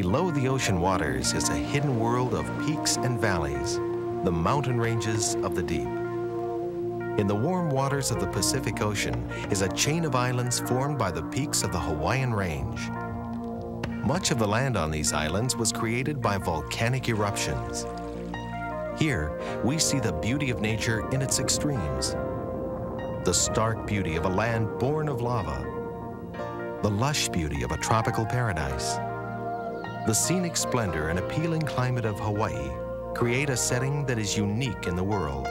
Below the ocean waters is a hidden world of peaks and valleys, the mountain ranges of the deep. In the warm waters of the Pacific Ocean is a chain of islands formed by the peaks of the Hawaiian Range. Much of the land on these islands was created by volcanic eruptions. Here, we see the beauty of nature in its extremes. The stark beauty of a land born of lava, the lush beauty of a tropical paradise. The scenic splendor and appealing climate of Hawaii create a setting that is unique in the world.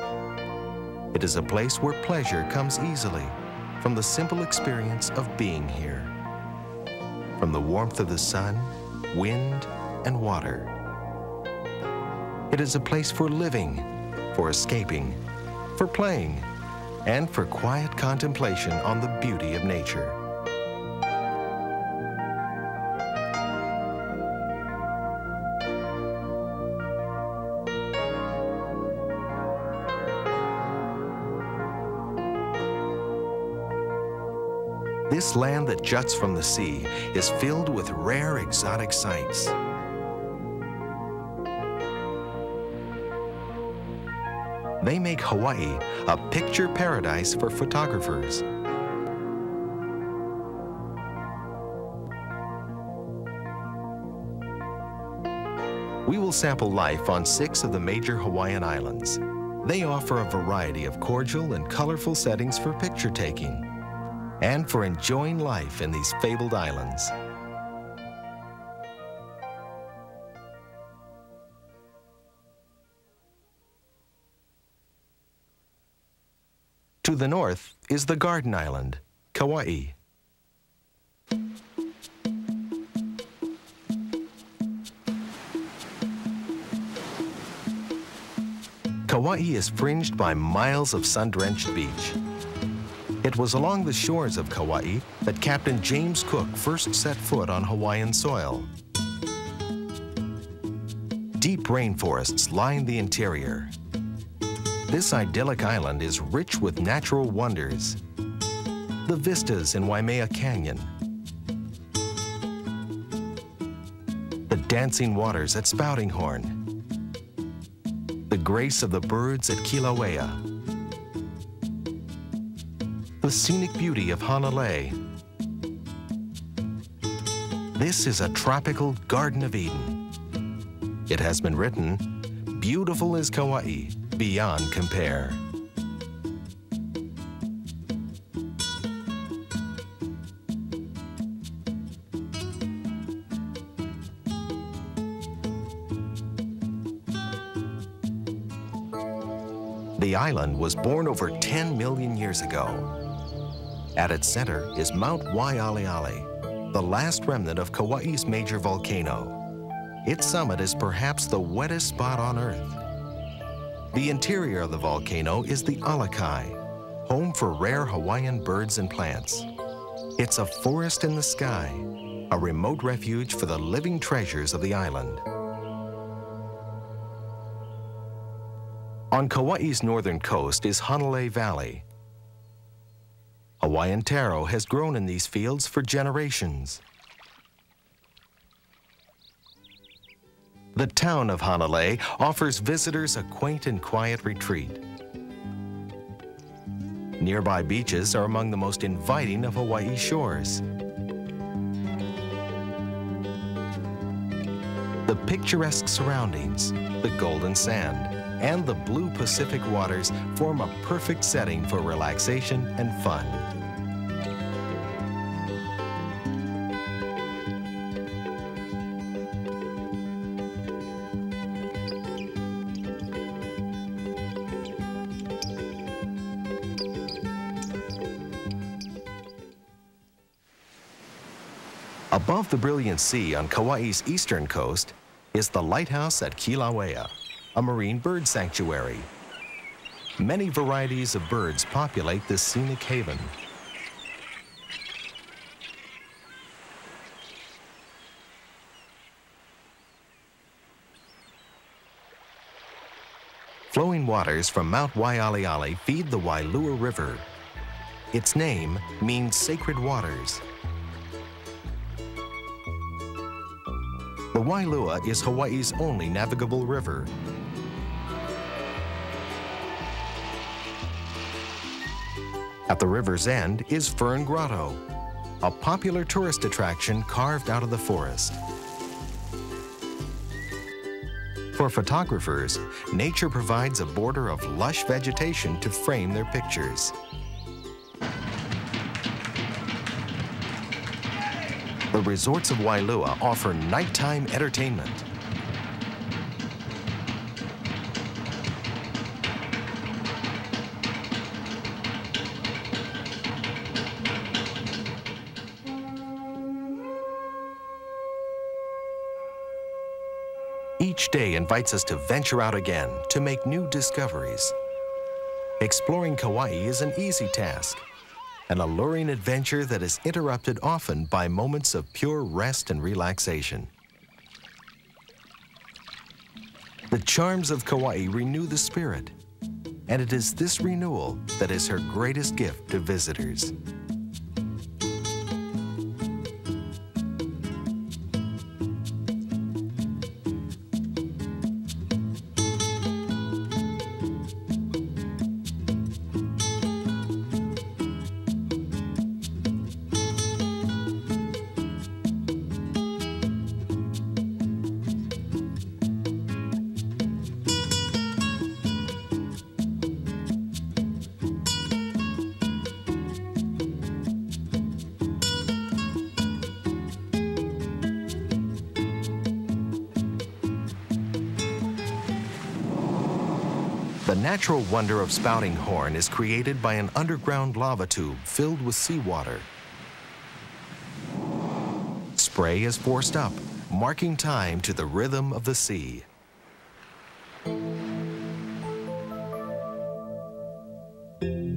It is a place where pleasure comes easily from the simple experience of being here. From the warmth of the sun, wind, and water. It is a place for living, for escaping, for playing, and for quiet contemplation on the beauty of nature. This land that juts from the sea is filled with rare exotic sights. They make Hawaii a picture paradise for photographers. We will sample life on 6 of the major Hawaiian islands. They offer a variety of cordial and colorful settings for picture taking and for enjoying life in these fabled islands. To the north is the Garden Island, Kauai. Kauai is fringed by miles of sun-drenched beach. It was along the shores of Kauai that Captain James Cook first set foot on Hawaiian soil. Deep rainforests line the interior. This idyllic island is rich with natural wonders. The vistas in Waimea Canyon, the dancing waters at Spouting Horn, the grace of the birds at Kilauea, the scenic beauty of Hanalei. This is a tropical Garden of Eden. It has been written, "Beautiful is Kauai, beyond compare." The island was born over 10 million years ago. At its center is Mount Waialeale, the last remnant of Kauai's major volcano. Its summit is perhaps the wettest spot on Earth. The interior of the volcano is the Alakai, home for rare Hawaiian birds and plants. It's a forest in the sky, a remote refuge for the living treasures of the island. On Kauai's northern coast is Hanalei Valley. Hawaiian taro has grown in these fields for generations. The town of Hanalei offers visitors a quaint and quiet retreat. Nearby beaches are among the most inviting of Hawaii's shores. The picturesque surroundings, the golden sand, and the blue Pacific waters form a perfect setting for relaxation and fun. Above the brilliant sea on Kauai's eastern coast is the lighthouse at Kilauea, a marine bird sanctuary. Many varieties of birds populate this scenic haven. Flowing waters from Mount Waialeale feed the Wailua River. Its name means sacred waters. The The Wailua is Hawaii's only navigable river. At the river's end is Fern Grotto, a popular tourist attraction carved out of the forest. For photographers, nature provides a border of lush vegetation to frame their pictures. The resorts of Wailua offer nighttime entertainment. Each day invites us to venture out again to make new discoveries. Exploring Kauai is an easy task, an alluring adventure that is interrupted often by moments of pure rest and relaxation. The charms of Kauai renew the spirit, and it is this renewal that is her greatest gift to visitors. The natural wonder of Spouting Horn is created by an underground lava tube filled with seawater. Spray is forced up, marking time to the rhythm of the sea.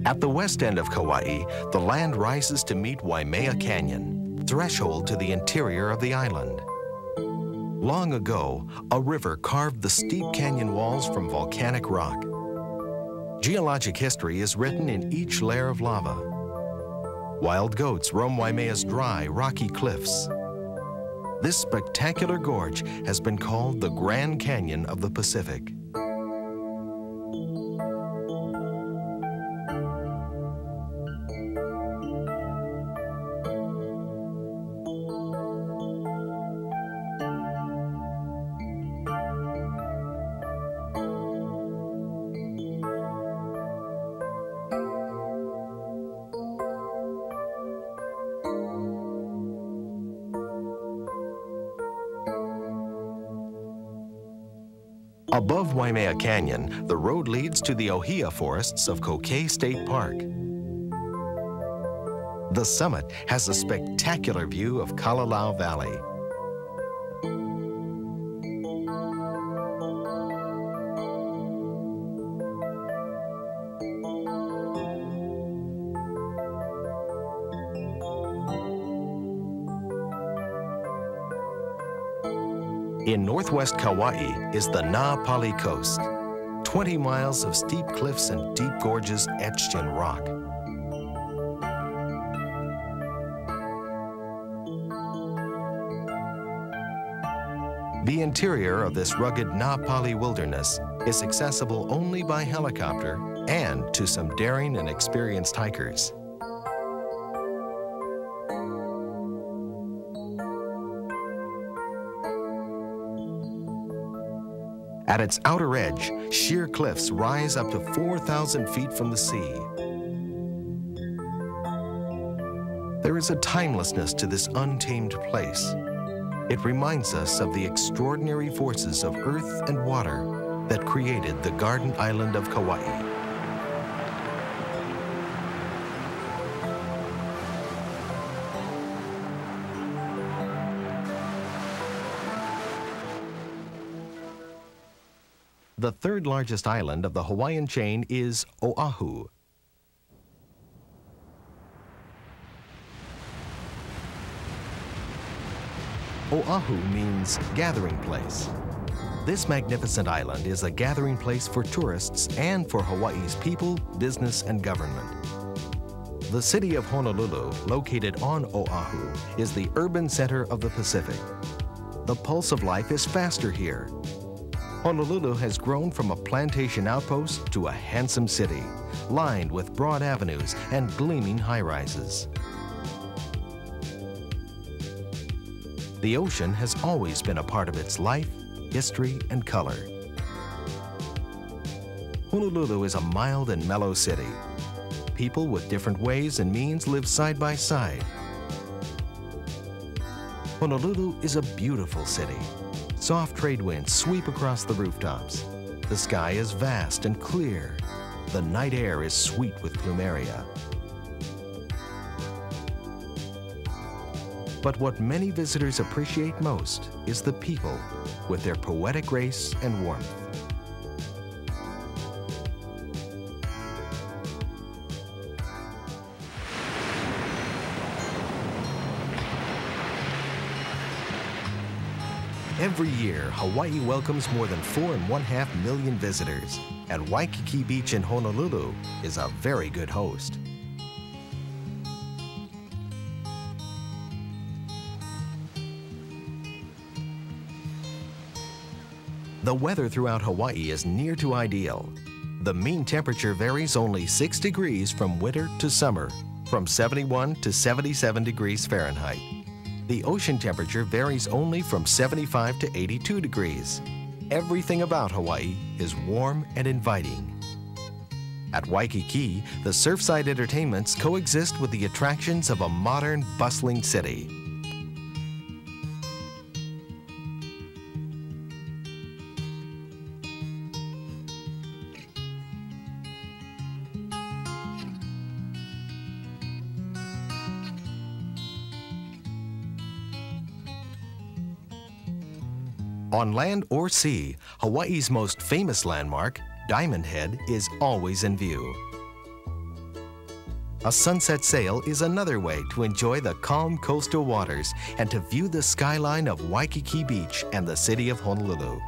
At the west end of Kauai, the land rises to meet Waimea Canyon, threshold to the interior of the island. Long ago, a river carved the steep canyon walls from volcanic rock. Geologic history is written in each layer of lava. Wild goats roam Waimea's dry, rocky cliffs. This spectacular gorge has been called the Grand Canyon of the Pacific. Above Waimea Canyon, the road leads to the ohia forests of Kokei State Park. The summit has a spectacular view of Kalalau Valley. In northwest Kauai is the Na Pali Coast, 20 miles of steep cliffs and deep gorges etched in rock. The interior of this rugged Na Pali wilderness is accessible only by helicopter and to some daring and experienced hikers. At its outer edge, sheer cliffs rise up to 4,000 feet from the sea. There is a timelessness to this untamed place. It reminds us of the extraordinary forces of earth and water that created the Garden Island of Kauai. The third largest island of the Hawaiian chain is Oahu. Oahu means gathering place. This magnificent island is a gathering place for tourists and for Hawaii's people, business, and government. The city of Honolulu, located on Oahu, is the urban center of the Pacific. The pulse of life is faster here. Honolulu has grown from a plantation outpost to a handsome city, lined with broad avenues and gleaming high-rises. The ocean has always been a part of its life, history, and color. Honolulu is a mild and mellow city. People with different ways and means live side by side. Honolulu is a beautiful city. Soft trade winds sweep across the rooftops. The sky is vast and clear. The night air is sweet with plumeria. But what many visitors appreciate most is the people with their poetic grace and warmth. Every year, Hawaii welcomes more than 4.5 million visitors, and Waikiki Beach in Honolulu is a very good host. The weather throughout Hawaii is near to ideal. The mean temperature varies only 6 degrees from winter to summer, from 71 to 77 degrees Fahrenheit. The ocean temperature varies only from 75 to 82 degrees. Everything about Hawaii is warm and inviting. At Waikiki, the surfside entertainments coexist with the attractions of a modern, bustling city. On land or sea, Hawaii's most famous landmark, Diamond Head, is always in view. A sunset sail is another way to enjoy the calm coastal waters and to view the skyline of Waikiki Beach and the city of Honolulu.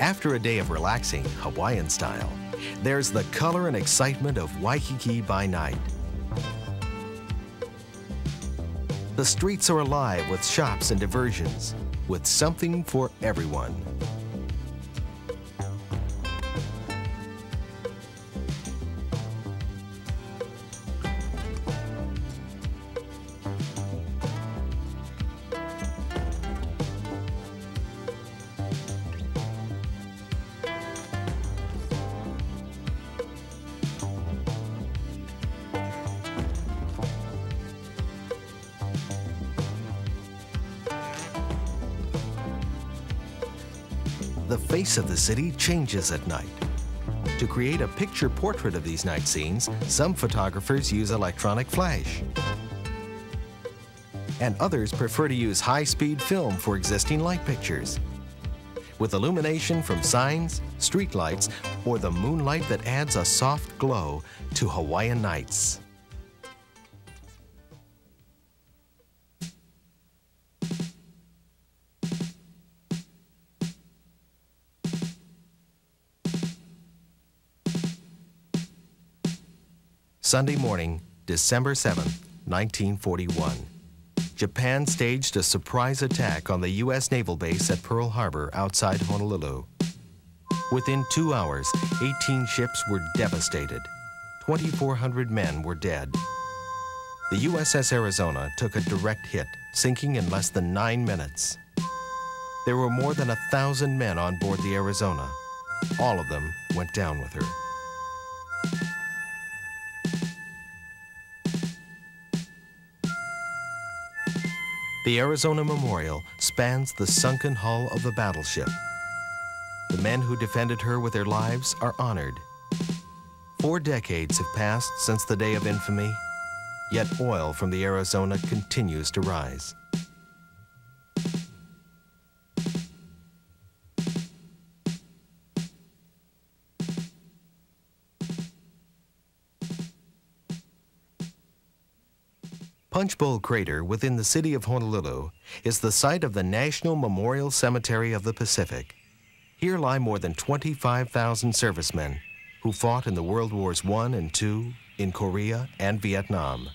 After a day of relaxing, Hawaiian style, there's the color and excitement of Waikiki by night. The streets are alive with shops and diversions, with something for everyone. The face of the city changes at night. To create a picture portrait of these night scenes, some photographers use electronic flash. And others prefer to use high-speed film for existing light pictures. With illumination from signs, street lights, or the moonlight that adds a soft glow to Hawaiian nights. Sunday morning, December 7, 1941. Japan staged a surprise attack on the U.S. naval base at Pearl Harbor outside Honolulu. Within 2 hours, 18 ships were devastated. 2,400 men were dead. The USS Arizona took a direct hit, sinking in less than 9 minutes. There were more than 1,000 men on board the Arizona. All of them went down with her. The Arizona Memorial spans the sunken hull of the battleship. The men who defended her with their lives are honored. 4 decades have passed since the day of infamy, yet oil from the Arizona continues to rise. Punchbowl Crater within the city of Honolulu is the site of the National Memorial Cemetery of the Pacific. Here lie more than 25,000 servicemen who fought in the World Wars I and II, in Korea and Vietnam.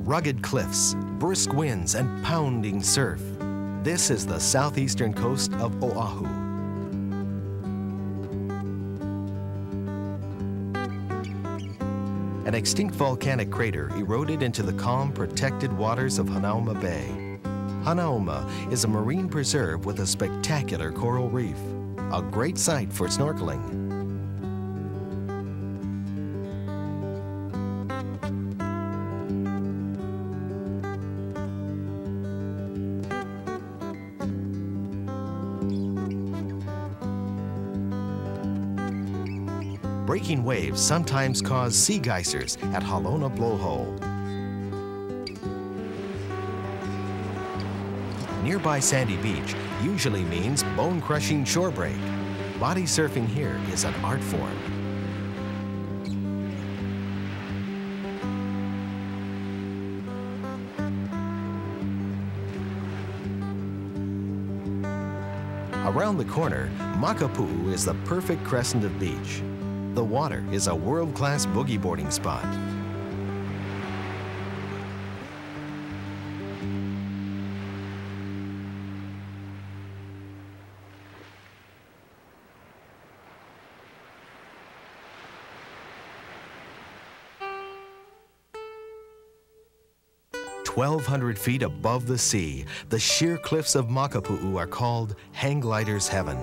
Rugged cliffs, brisk winds, and pounding surf. This is the southeastern coast of Oahu. An extinct volcanic crater eroded into the calm, protected waters of Hanauma Bay. Hanauma is a marine preserve with a spectacular coral reef, a great site for snorkeling. Breaking waves sometimes cause sea geysers at Halona Blowhole. Nearby sandy beach usually means bone-crushing shore break. Body surfing here is an art form. Around the corner, Makapu'u is the perfect crescent of beach. The water is a world-class boogie boarding spot. "1,200 feet above the sea, the sheer cliffs of Makapu'u are called hang glider's heaven.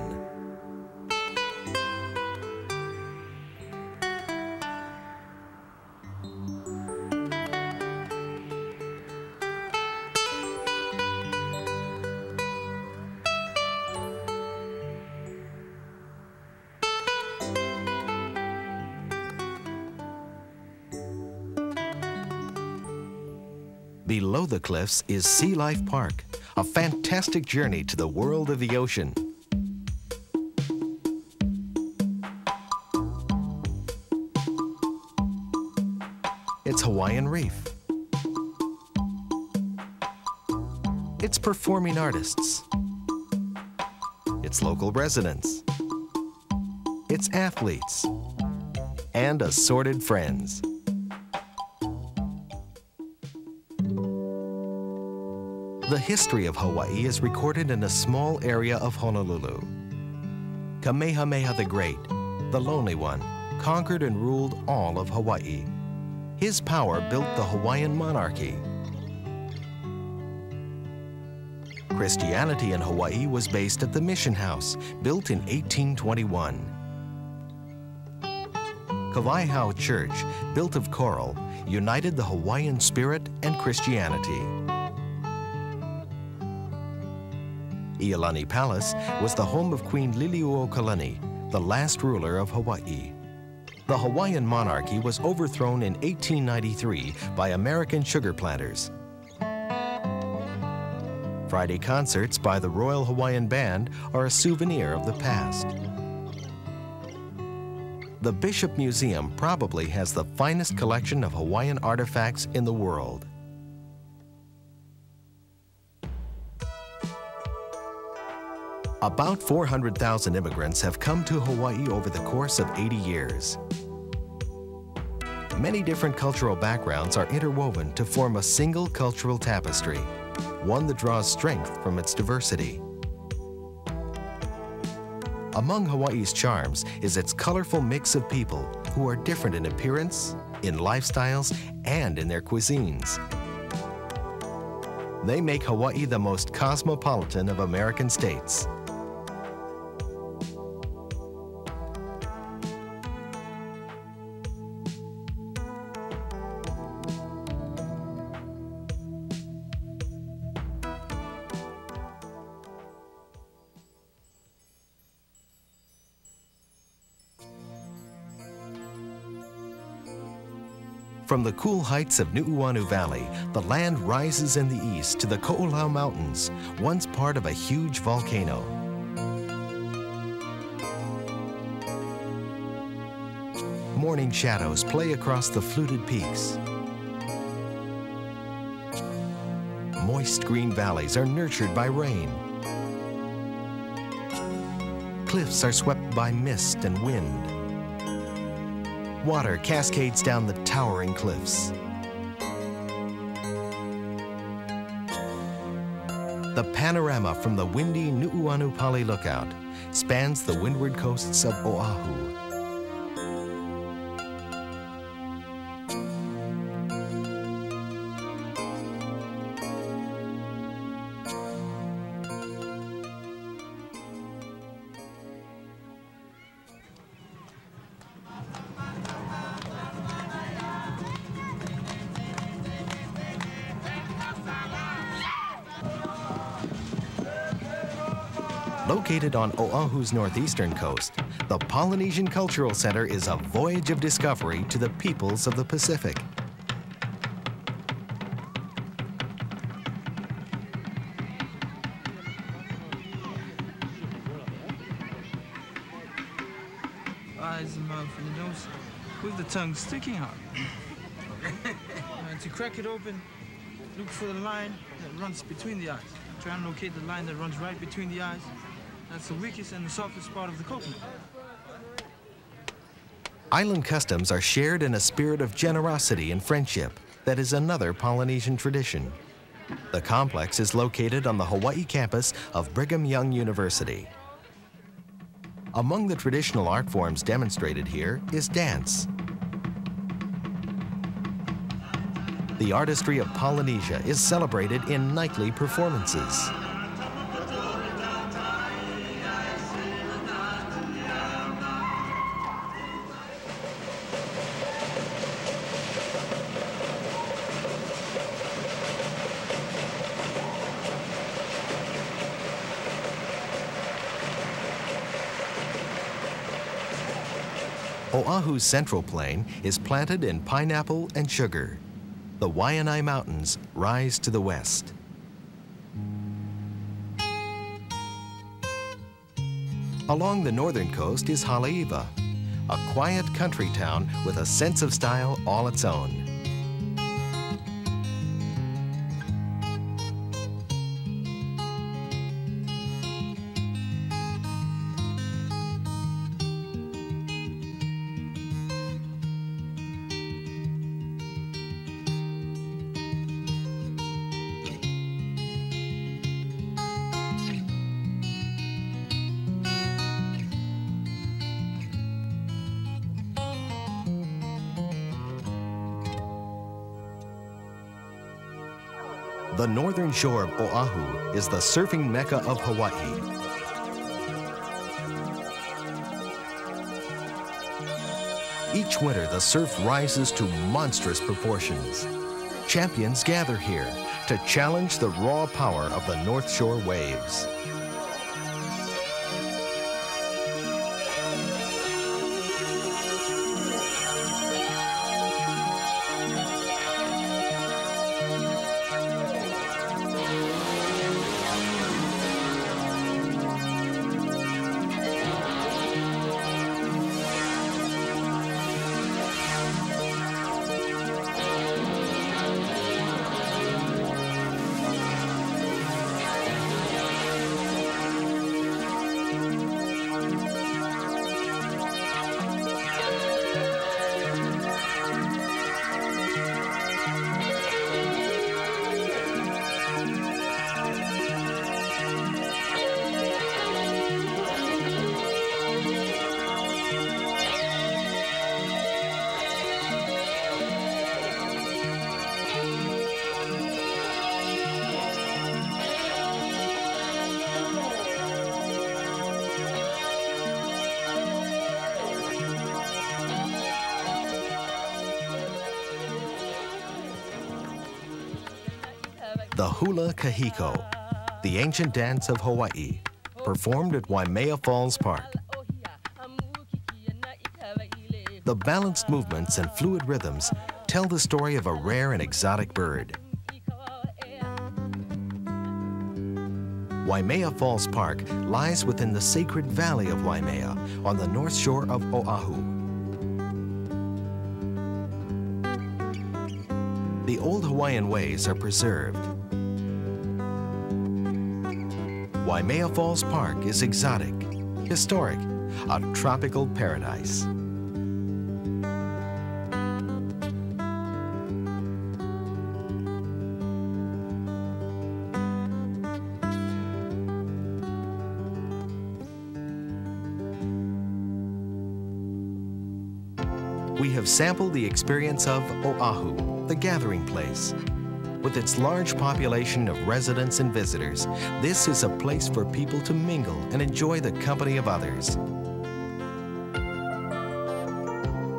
Below the cliffs is Sea Life Park, a fantastic journey to the world of the ocean. It's Hawaiian Reef. It's performing artists. It's local residents. It's athletes. And assorted friends. The history of Hawaii is recorded in a small area of Honolulu. Kamehameha the Great, the Lonely One, conquered and ruled all of Hawaii. His power built the Hawaiian monarchy. Christianity in Hawaii was based at the Mission House, built in 1821. Kalaihau Church, built of coral, united the Hawaiian spirit and Christianity. Iolani Palace was the home of Queen Liliuokalani, the last ruler of Hawaii. The Hawaiian monarchy was overthrown in 1893 by American sugar planters. Friday concerts by the Royal Hawaiian Band are a souvenir of the past. The Bishop Museum probably has the finest collection of Hawaiian artifacts in the world. About 400,000 immigrants have come to Hawaii over the course of 80 years. Many different cultural backgrounds are interwoven to form a single cultural tapestry, one that draws strength from its diversity. Among Hawaii's charms is its colorful mix of people who are different in appearance, in lifestyles, and in their cuisines. They make Hawaii the most cosmopolitan of American states. From the cool heights of Nu'uanu Valley, the land rises in the east to the Ko'olau Mountains, once part of a huge volcano. Morning shadows play across the fluted peaks. Moist green valleys are nurtured by rain. Cliffs are swept by mist and wind. Water cascades down the towering cliffs. The panorama from the windy Nu'uanu Pali lookout spans the windward coasts of Oahu. Located on Oahu's northeastern coast, the Polynesian Cultural Center is a voyage of discovery to the peoples of the Pacific. Eyes and mouth and nose with the tongue sticking out. And to crack it open, look for the line that runs between the eyes. Try and locate the line that runs right between the eyes. That's the weakest and the softest part of the coconut. Island customs are shared in a spirit of generosity and friendship that is another Polynesian tradition. The complex is located on the Hawaii campus of Brigham Young University. Among the traditional art forms demonstrated here is dance. The artistry of Polynesia is celebrated in nightly performances. Oahu's central plain is planted in pineapple and sugar. The Waianae Mountains rise to the west. Along the northern coast is Haleiwa, a quiet country town with a sense of style all its own. The northern shore of Oahu is the surfing mecca of Hawaii. Each winter, the surf rises to monstrous proportions. Champions gather here to challenge the raw power of the North Shore waves. The hula kahiko, the ancient dance of Hawaii, performed at Waimea Falls Park. The balanced movements and fluid rhythms tell the story of a rare and exotic bird. Waimea Falls Park lies within the sacred valley of Waimea on the north shore of Oahu. The old Hawaiian ways are preserved. Waimea Falls Park is exotic, historic, a tropical paradise. We have sampled the experience of Oahu, the gathering place. With its large population of residents and visitors, this is a place for people to mingle and enjoy the company of others.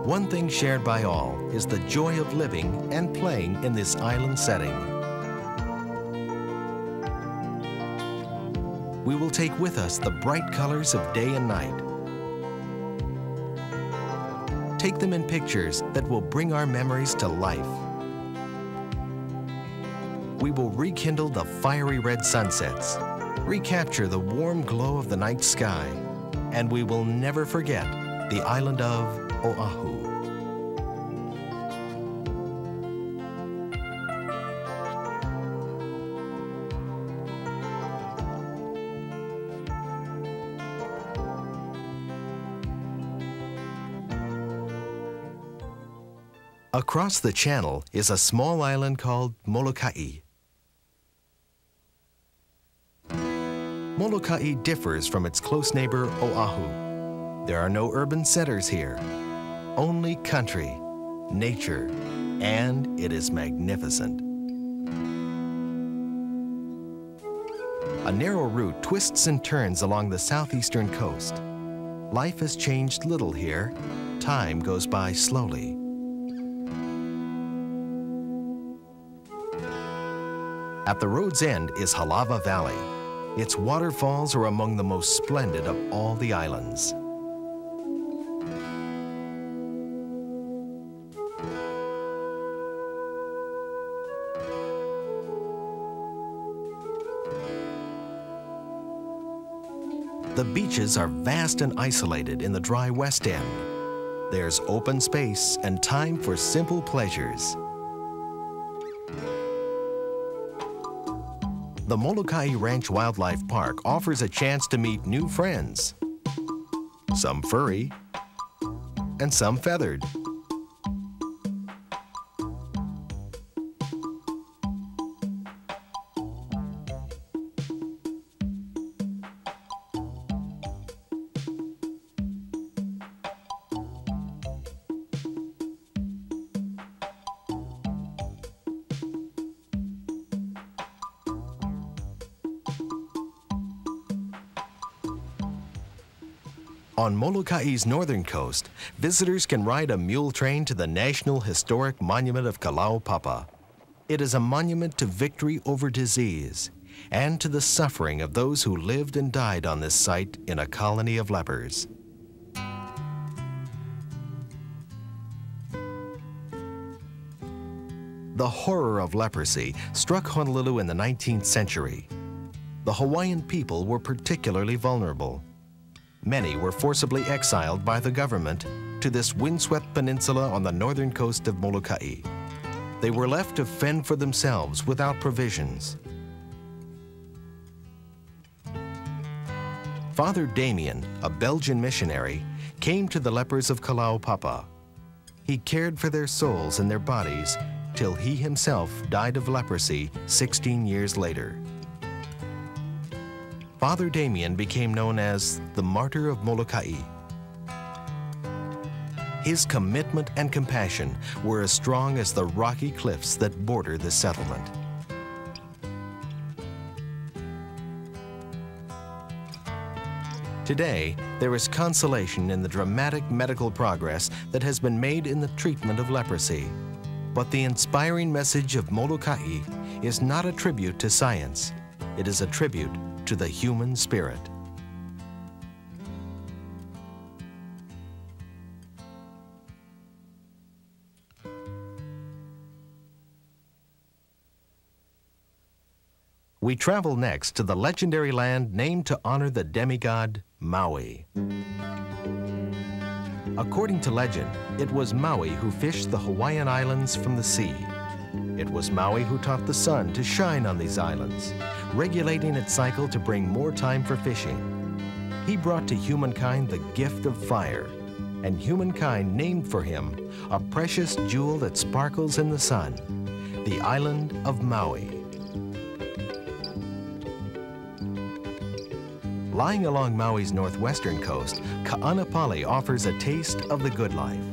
One thing shared by all is the joy of living and playing in this island setting. We will take with us the bright colors of day and night. Take them in pictures that will bring our memories to life. We will rekindle the fiery red sunsets, recapture the warm glow of the night sky, and we will never forget the island of Oahu. Across the channel is a small island called Molokai. Molokai differs from its close neighbor, Oahu. There are no urban centers here, only country, nature, and it is magnificent. A narrow route twists and turns along the southeastern coast. Life has changed little here. Time goes by slowly. At the road's end is Halava Valley. Its waterfalls are among the most splendid of all the islands. The beaches are vast and isolated in the dry west end. There's open space and time for simple pleasures. The Molokai Ranch Wildlife Park offers a chance to meet new friends, some furry and some feathered. On Molokai's northern coast, visitors can ride a mule train to the National Historic Monument of Kalaupapa. It is a monument to victory over disease and to the suffering of those who lived and died on this site in a colony of lepers. The horror of leprosy struck Honolulu in the 19th century. The Hawaiian people were particularly vulnerable. Many were forcibly exiled by the government to this windswept peninsula on the northern coast of Molokai. They were left to fend for themselves without provisions. Father Damien, a Belgian missionary, came to the lepers of Kalaupapa. He cared for their souls and their bodies till he himself died of leprosy 16 years later. Father Damien became known as the Martyr of Molokai. His commitment and compassion were as strong as the rocky cliffs that border the settlement. Today, there is consolation in the dramatic medical progress that has been made in the treatment of leprosy. But the inspiring message of Molokai is not a tribute to science. It is a tribute to the human spirit. We travel next to the legendary land named to honor the demigod Maui. According to legend, it was Maui who fished the Hawaiian Islands from the sea. It was Maui who taught the sun to shine on these islands, regulating its cycle to bring more time for fishing. He brought to humankind the gift of fire, and humankind named for him a precious jewel that sparkles in the sun, the island of Maui. Lying along Maui's northwestern coast, Ka'anapali offers a taste of the good life.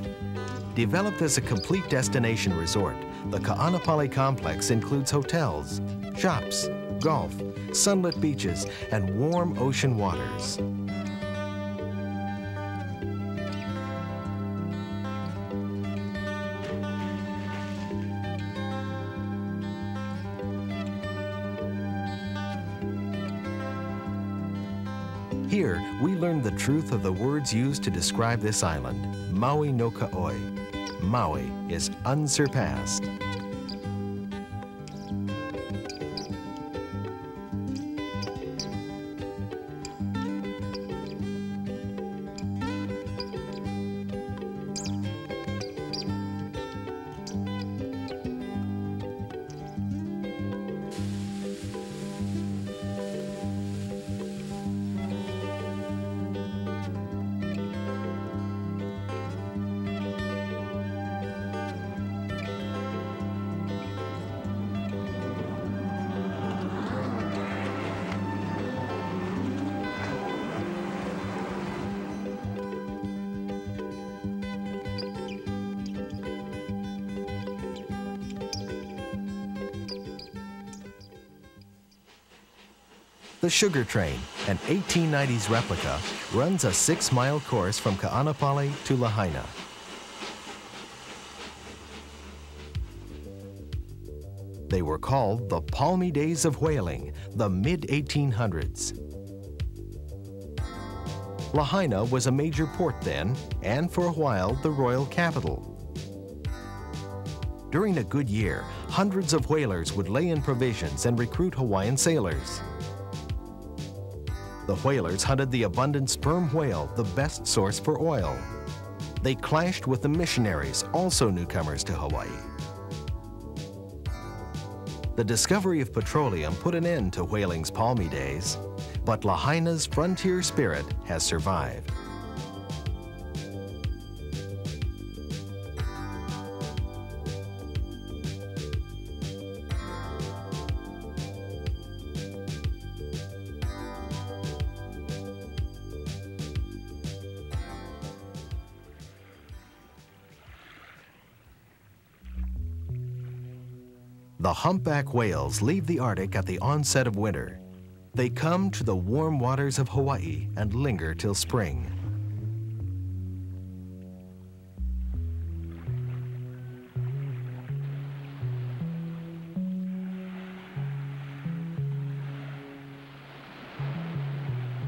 Developed as a complete destination resort, the Ka'anapali complex includes hotels, shops, golf, sunlit beaches, and warm ocean waters. Here, we learn the truth of the words used to describe this island, Maui no Ka'oi. Maui is unsurpassed. The Sugar Train, an 1890s replica, runs a 6-mile course from Ka'anapali to Lahaina. They were called the palmy days of whaling, the mid-1800s. Lahaina was a major port then, and for a while, the royal capital. During a good year, hundreds of whalers would lay in provisions and recruit Hawaiian sailors. The whalers hunted the abundant sperm whale, the best source for oil. They clashed with the missionaries, also newcomers to Hawaii. The discovery of petroleum put an end to whaling's palmy days, but Lahaina's frontier spirit has survived. The humpback whales leave the Arctic at the onset of winter. They come to the warm waters of Hawaii and linger till spring.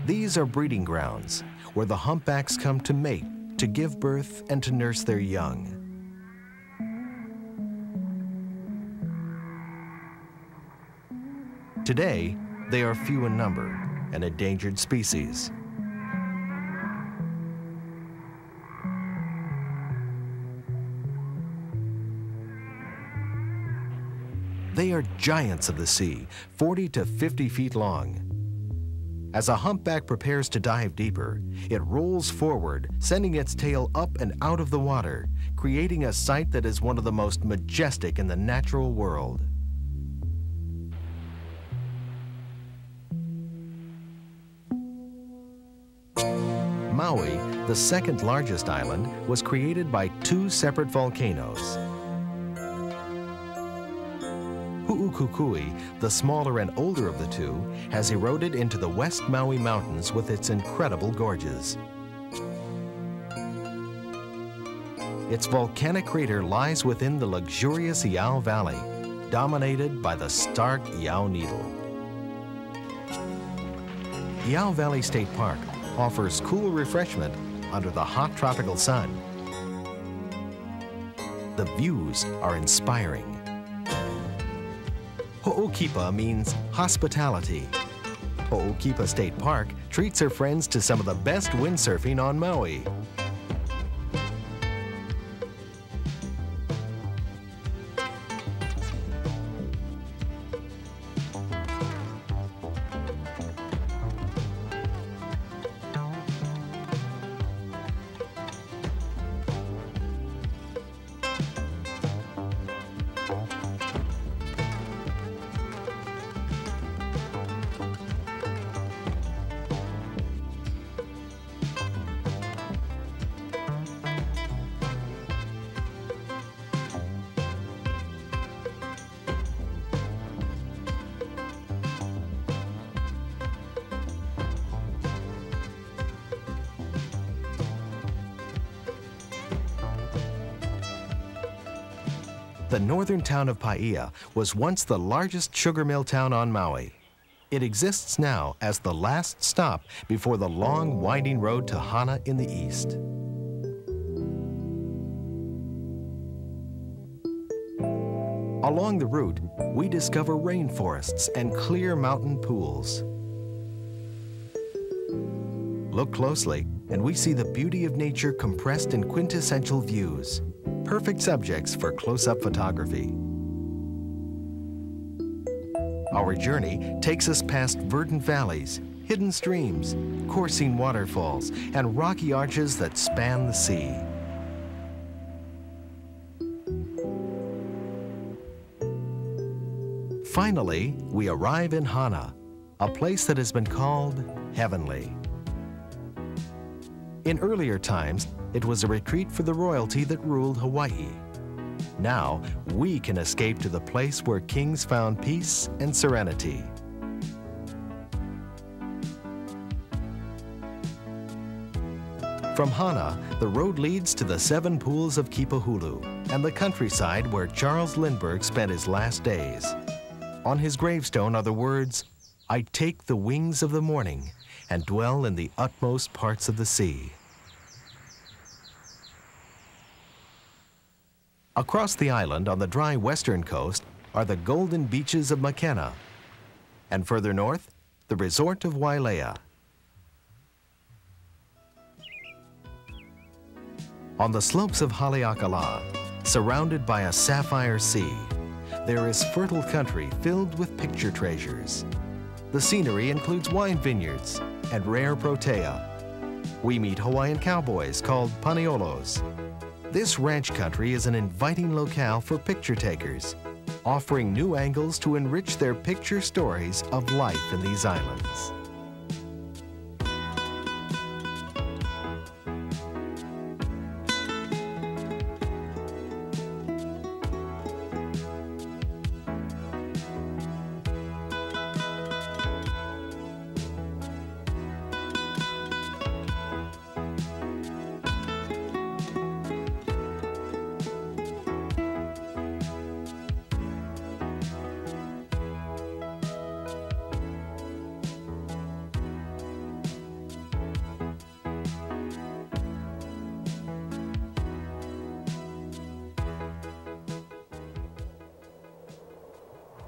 These are breeding grounds where the humpbacks come to mate, to give birth, and to nurse their young. Today, they are few in number, an endangered species. They are giants of the sea, 40 to 50 feet long. As a humpback prepares to dive deeper, it rolls forward, sending its tail up and out of the water, creating a sight that is one of the most majestic in the natural world. Maui, the second largest island, was created by 2 separate volcanoes. Hu'ukukui, the smaller and older of the two, has eroded into the West Maui Mountains with its incredible gorges. Its volcanic crater lies within the luxurious Iao Valley, dominated by the stark Iao Needle. Iao Valley State Park offers cool refreshment under the hot tropical sun. The views are inspiring. Ho'okipa means hospitality. Ho'okipa State Park treats her friends to some of the best windsurfing on Maui. The northern town of Paia was once the largest sugar mill town on Maui. It exists now as the last stop before the long, winding road to Hana in the east. Along the route, we discover rainforests and clear mountain pools. Look closely, and we see the beauty of nature compressed in quintessential views. Perfect subjects for close-up photography. Our journey takes us past verdant valleys, hidden streams, coursing waterfalls, and rocky arches that span the sea. Finally, we arrive in Hana, a place that has been called heavenly. In earlier times, it was a retreat for the royalty that ruled Hawaii. Now, we can escape to the place where kings found peace and serenity. From Hana, the road leads to the 7 pools of Kipahulu and the countryside where Charles Lindbergh spent his last days. On his gravestone are the words, "I take the wings of the morning and dwell in the utmost parts of the sea." Across the island on the dry western coast are the golden beaches of Makena, and further north, the resort of Wailea. On the slopes of Haleakala, surrounded by a sapphire sea, there is fertile country filled with picture treasures. The scenery includes wine vineyards and rare protea. We meet Hawaiian cowboys called paneolos. This ranch country is an inviting locale for picture takers, offering new angles to enrich their picture stories of life in these islands.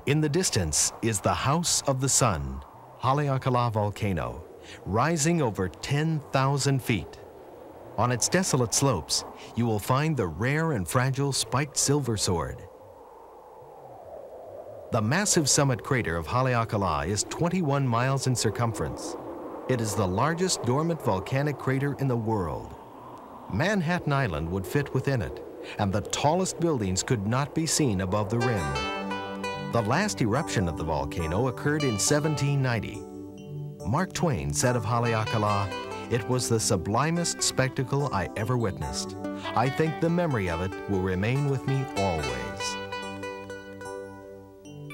In the distance is the House of the Sun, Haleakala volcano, rising over 10,000 feet. On its desolate slopes, you will find the rare and fragile spiked silver sword. The massive summit crater of Haleakala is 21 miles in circumference. It is the largest dormant volcanic crater in the world. Manhattan Island would fit within it, and the tallest buildings could not be seen above the rim. The last eruption of the volcano occurred in 1790. Mark Twain said of Haleakala, "It was the sublimest spectacle I ever witnessed. I think the memory of it will remain with me always."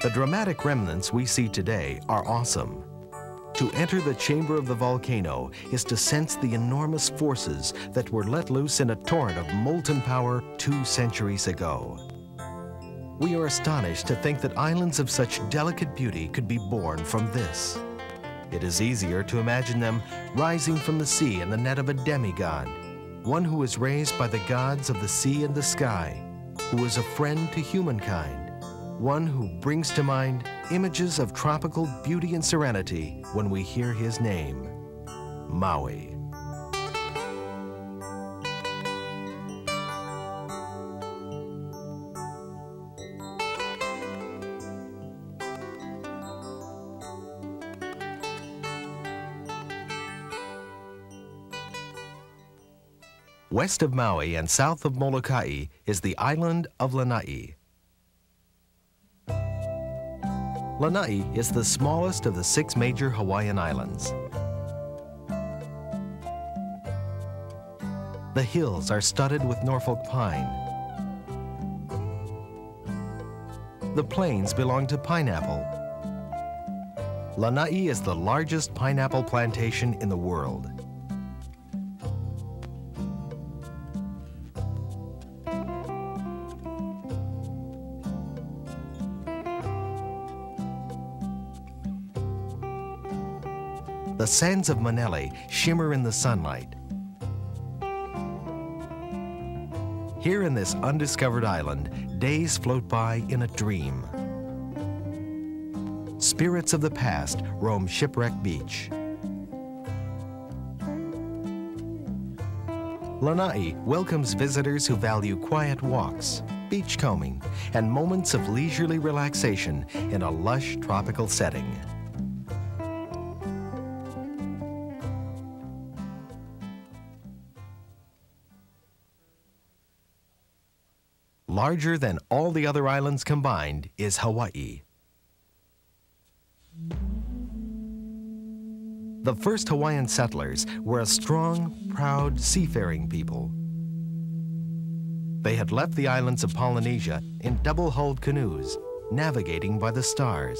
The dramatic remnants we see today are awesome. To enter the chamber of the volcano is to sense the enormous forces that were let loose in a torrent of molten power 2 centuries ago. We are astonished to think that islands of such delicate beauty could be born from this. It is easier to imagine them rising from the sea in the net of a demigod, one who is raised by the gods of the sea and the sky, who is a friend to humankind, one who brings to mind images of tropical beauty and serenity when we hear his name, Maui. West of Maui and south of Molokai is the island of Lanai. Lanai is the smallest of the 6 major Hawaiian islands. The hills are studded with Norfolk pine. The plains belong to pineapple. Lanai is the largest pineapple plantation in the world. The sands of Manele shimmer in the sunlight. Here in this undiscovered island, days float by in a dream. Spirits of the past roam Shipwreck Beach. Lanai welcomes visitors who value quiet walks, beachcombing, and moments of leisurely relaxation in a lush tropical setting. Larger than all the other islands combined is Hawaii. The first Hawaiian settlers were a strong, proud, seafaring people. They had left the islands of Polynesia in double-hulled canoes, navigating by the stars.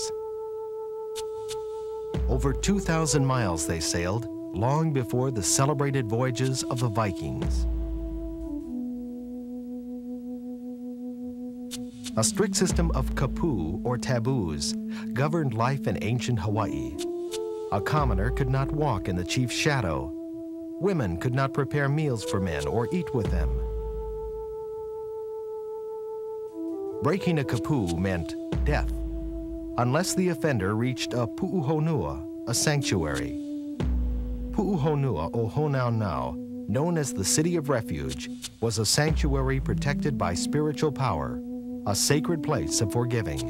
Over 2,000 miles they sailed, long before the celebrated voyages of the Vikings. A strict system of kapu, or taboos, governed life in ancient Hawaii. A commoner could not walk in the chief's shadow. Women could not prepare meals for men or eat with them. Breaking a kapu meant death, unless the offender reached a pu'uhonua, a sanctuary. Pu'uhonua, o Honaunau, known as the City of Refuge, was a sanctuary protected by spiritual power, a sacred place of forgiving.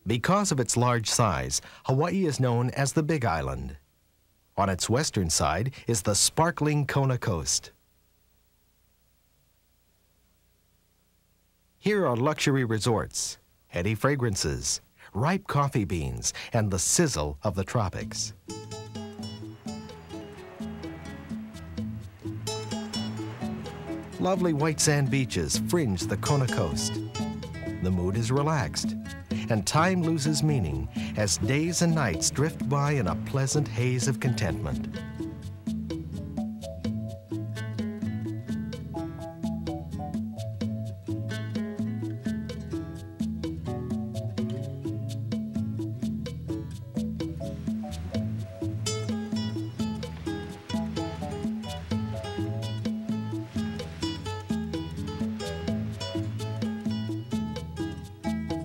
Because of its large size, Hawaii is known as the Big Island. On its western side is the sparkling Kona coast. Here are luxury resorts, heady fragrances, ripe coffee beans, and the sizzle of the tropics. Lovely white sand beaches fringe the Kona coast. The mood is relaxed, and time loses meaning as days and nights drift by in a pleasant haze of contentment.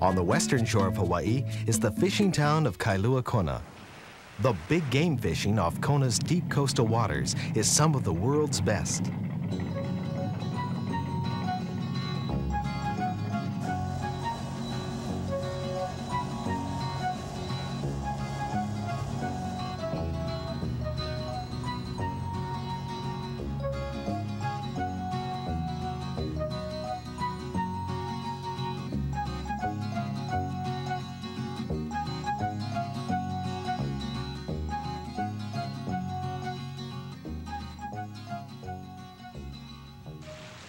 On the western shore of Hawaii is the fishing town of Kailua Kona. The big game fishing off Kona's deep coastal waters is some of the world's best.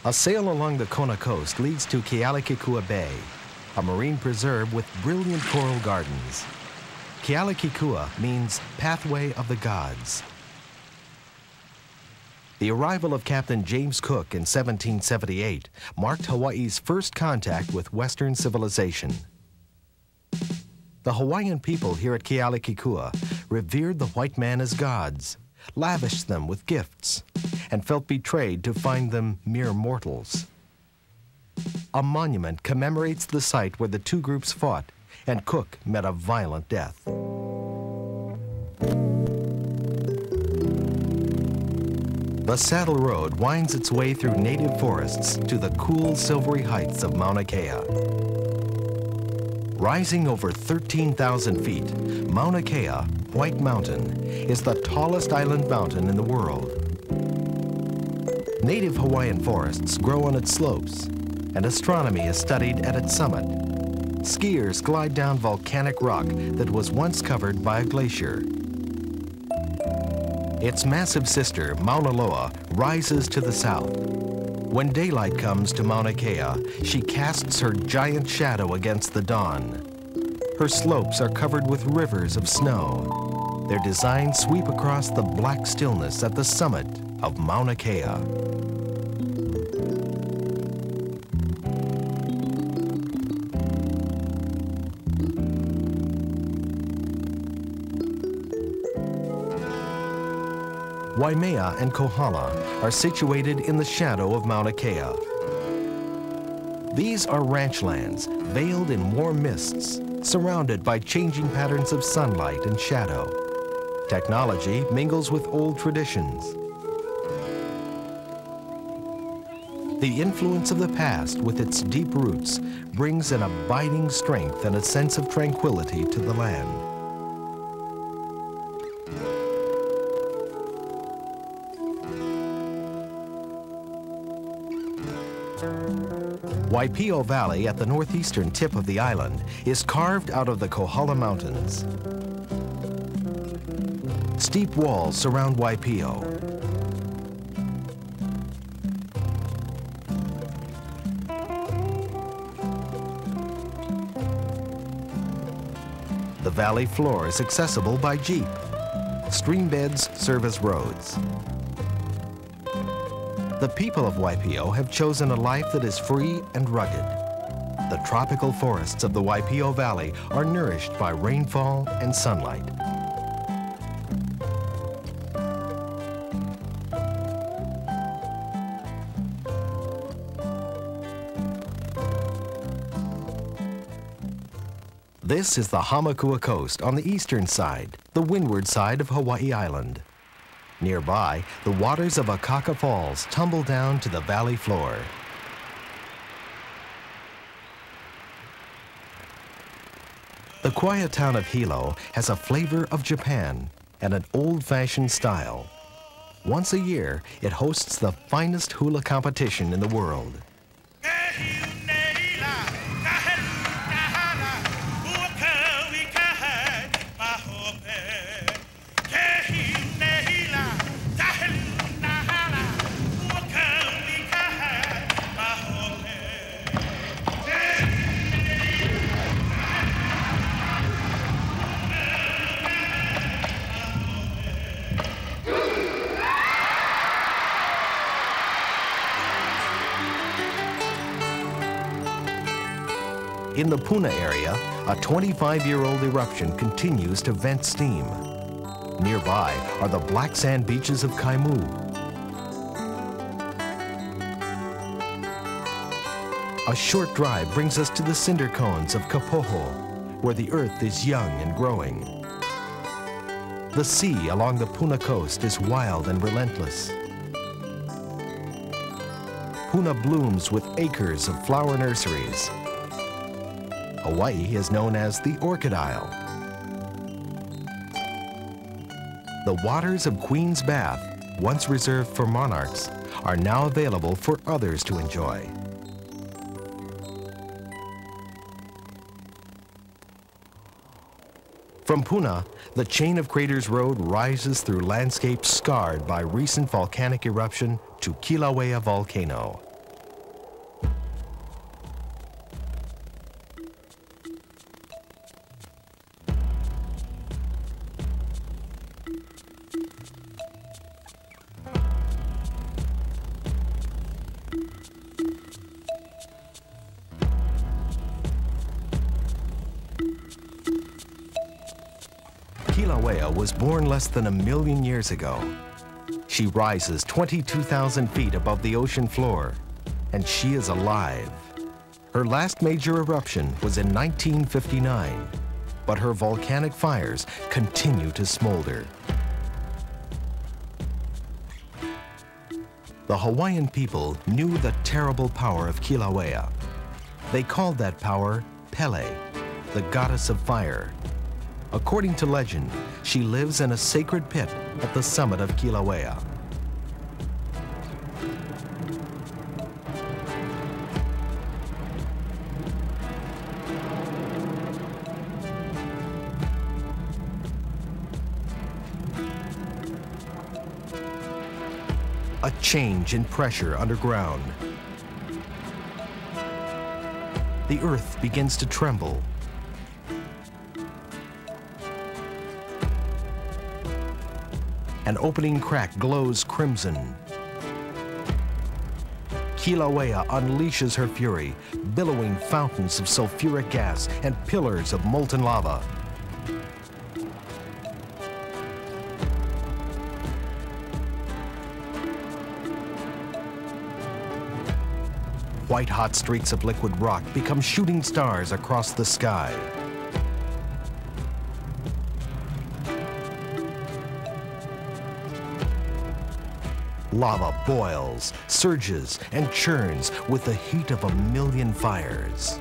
A sail along the Kona coast leads to Kealakekua Bay, a marine preserve with brilliant coral gardens. Kealakekua means pathway of the gods. The arrival of Captain James Cook in 1778 marked Hawaii's first contact with Western civilization. The Hawaiian people here at Kealikekua revered the white man as gods, lavished them with gifts, and felt betrayed to find them mere mortals. A monument commemorates the site where the two groups fought, and Cook met a violent death. The Saddle Road winds its way through native forests to the cool, silvery heights of Mauna Kea. Rising over 13,000 feet, Mauna Kea, White Mountain, is the tallest island mountain in the world. Native Hawaiian forests grow on its slopes, and astronomy is studied at its summit. Skiers glide down volcanic rock that was once covered by a glacier. Its massive sister, Mauna Loa, rises to the south. When daylight comes to Mauna Kea, she casts her giant shadow against the dawn. Her slopes are covered with rivers of snow. Their designs sweep across the black stillness at the summit of Mauna Kea. Waimea and Kohala are situated in the shadow of Mauna Kea. These are ranch lands, veiled in warm mists, surrounded by changing patterns of sunlight and shadow. Technology mingles with old traditions. The influence of the past with its deep roots brings an abiding strength and a sense of tranquility to the land. Waipio Valley at the northeastern tip of the island is carved out of the Kohala Mountains. Steep walls surround Waipio. The valley floor is accessible by jeep. Stream beds serve as roads. The people of Waipio have chosen a life that is free and rugged. The tropical forests of the Waipio Valley are nourished by rainfall and sunlight. This is the Hamakua Coast on the eastern side, the windward side of Hawaii Island. Nearby, the waters of Akaka Falls tumble down to the valley floor. The quiet town of Hilo has a flavor of Japan and an old-fashioned style. Once a year, it hosts the finest hula competition in the world. In the Puna area, a 25-year-old eruption continues to vent steam. Nearby are the black sand beaches of Kaimu. A short drive brings us to the cinder cones of Kapoho, where the earth is young and growing. The sea along the Puna coast is wild and relentless. Puna blooms with acres of flower nurseries. Hawaii is known as the Orchid Isle. The waters of Queen's Bath, once reserved for monarchs, are now available for others to enjoy. From Puna, the Chain of Craters Road rises through landscapes scarred by recent volcanic eruption to Kilauea Volcano. Kilauea was born less than 1 million years ago. She rises 22,000 feet above the ocean floor, and she is alive. Her last major eruption was in 1959, but her volcanic fires continue to smolder. The Hawaiian people knew the terrible power of Kilauea. They called that power Pele, the goddess of fire. According to legend, she lives in a sacred pit at the summit of Kilauea. A change in pressure underground. The earth begins to tremble. An opening crack glows crimson. Kilauea unleashes her fury, billowing fountains of sulfuric gas and pillars of molten lava. White-hot streaks of liquid rock become shooting stars across the sky. Lava boils, surges, and churns with the heat of 1 million fires.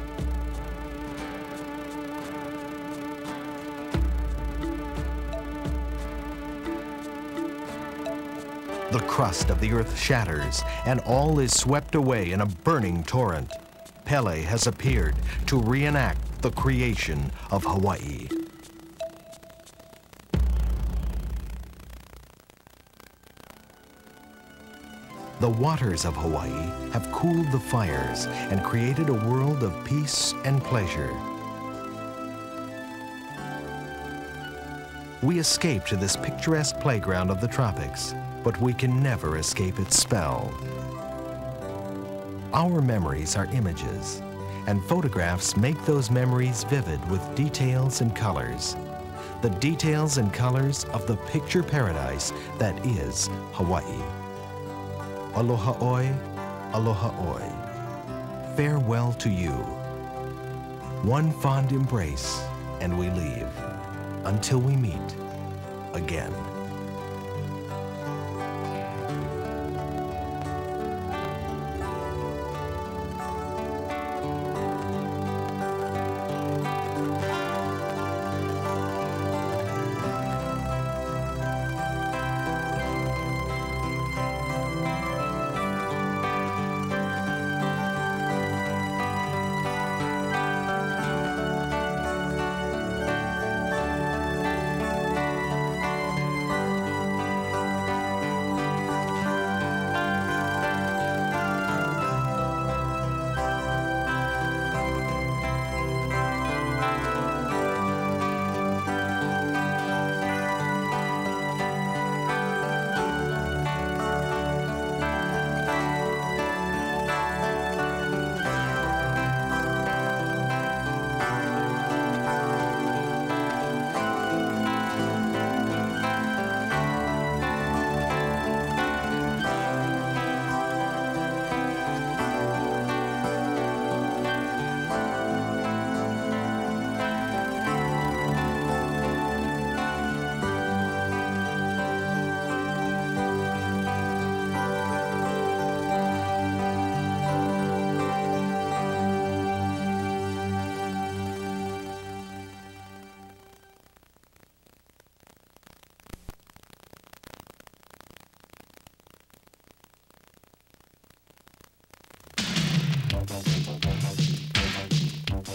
The crust of the earth shatters, and all is swept away in a burning torrent. Pele has appeared to reenact the creation of Hawaii. The waters of Hawaii have cooled the fires and created a world of peace and pleasure. We escape to this picturesque playground of the tropics, but we can never escape its spell. Our memories are images, and photographs make those memories vivid with details and colors. The details and colors of the picture paradise that is Hawaii. Aloha oi, aloha oi. Farewell to you. One fond embrace, and we leave, until we meet again.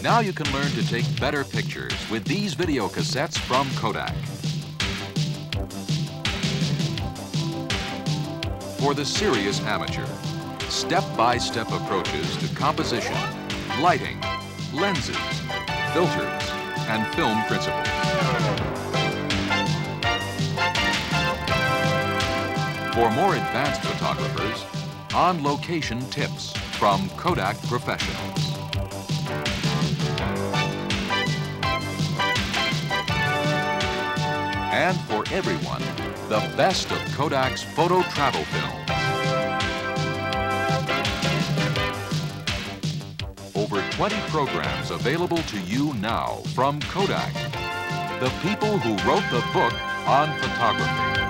Now you can learn to take better pictures with these video cassettes from Kodak. For the serious amateur, step-by-step approaches to composition, lighting, lenses, filters, and film principles. For more advanced photographers, on-location tips from Kodak professionals. and for everyone, the best of Kodak's photo travel film. Over 20 programs available to you now from Kodak, the people who wrote the book on photography.